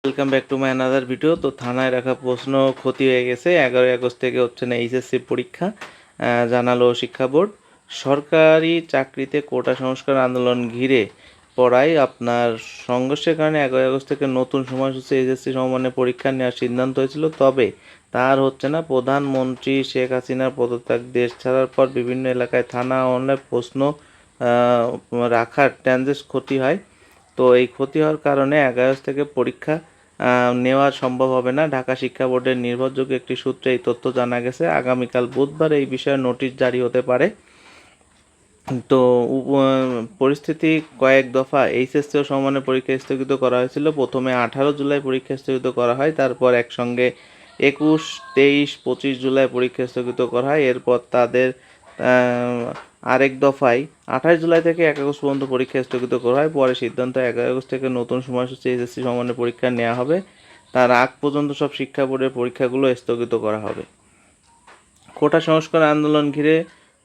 Welcome back to my another video. তো থানায় রাখা প্রশ্ন ক্ষতি হয়ে গেছে। 11ই আগস্ট থেকে হচ্ছে না এইচএসসি পরীক্ষা, জানালো শিক্ষা বোর্ড। সরকারি চাকরিতে কোটা সংস্কার আন্দোলন ঘিরে পড়ায় আপনার সংঘর্ষের কারণে 11ই আগস্ট থেকে নতুন সময়সূচি এইচএসসি সমমানের পরীক্ষা নেওয়ার সিদ্ধান্ত হয়েছিল। তবে তার হচ্ছে না প্রধানমন্ত্রী শেখ হাসিনার পদত্যাগ, দেশ ছাড়ার পর বিভিন্ন এলাকায় থানা অনলাইন প্রশ্ন রাখার ট্রানজিট ক্ষতি হয়। তো এই ক্ষতি হওয়ার কারণে 11 থেকে পরীক্ষা নেওয়া সম্ভব হবে না। ঢাকা শিক্ষা বোর্ডের নির্ভরযোগ্য একটি সূত্রে এই তথ্য জানা গেছে। আগামীকাল বুধবার এই বিষয়ে নোটিশ জারি হতে পারে। তো পরিস্থিতি কয়েক দফা এইচএসসি ও সমমানের পরীক্ষা স্থগিত করা হয়েছিল। প্রথমে 18 জুলাই পরীক্ষা স্থগিত করা হয়, তারপর একসঙ্গে 21, 23, 25 জুলাই পরীক্ষা স্থগিত করা হয়। এরপর তাদের আরেক দফায় 28 জুলাই থেকে 1 আগস্ট পর্যন্ত পরীক্ষা স্থগিত করা হয়। পরে সিদ্ধান্ত 11 আগস্ট থেকে নতুন সময়সূচি এইচএসসি সমমানের পরীক্ষা নেওয়া হবে। তার আগ পর্যন্ত সব শিক্ষা বোর্ডের পরীক্ষাগুলো স্থগিত করা হবে। কোটা সংস্কার আন্দোলন ঘিরে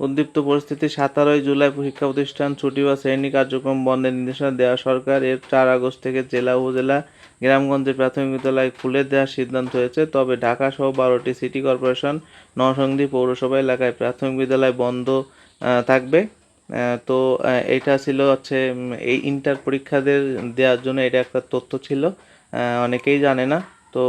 উদ্দীপ্ত পরিস্থিতি। 17 জুলাই শিক্ষা প্রতিষ্ঠান ছুটি বা শ্রেণী কার্যক্রম বন্ধের নির্দেশনা দেওয়া সরকার। এর 4 আগস্ট থেকে জেলা উপজেলা গ্রামগঞ্জে প্রাথমিক বিদ্যালয় খুলে দেওয়ার সিদ্ধান্ত হয়েছে। তবে ঢাকা সহ 12টি সিটি কর্পোরেশন, নরসিংদী পৌরসভা এলাকায় প্রাথমিক বিদ্যালয় বন্ধ থাকবে। তো এটা ছিল হচ্ছে এই ইন্টার পরীক্ষাদের দেওয়ার জন্য এটা একটা তথ্য ছিল, অনেকেই জানে না। তো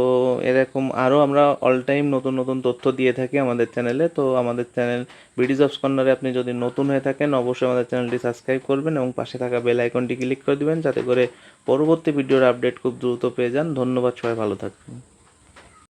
এরকম আরও আমরা অল টাইম নতুন নতুন তথ্য দিয়ে থাকি আমাদের চ্যানেলে। তো আমাদের চ্যানেল বিডি জবস কর্নারে আপনি যদি নতুন হয়ে থাকেন অবশ্যই আমাদের চ্যানেলটি সাবস্ক্রাইব করবেন এবং পাশে থাকা বেল আইকনটি ক্লিক করে দিবেন, যাতে করে পরবর্তী ভিডিওর আপডেট খুব দ্রুত পেয়ে যান। ধন্যবাদ, সবাই ভালো থাকবেন।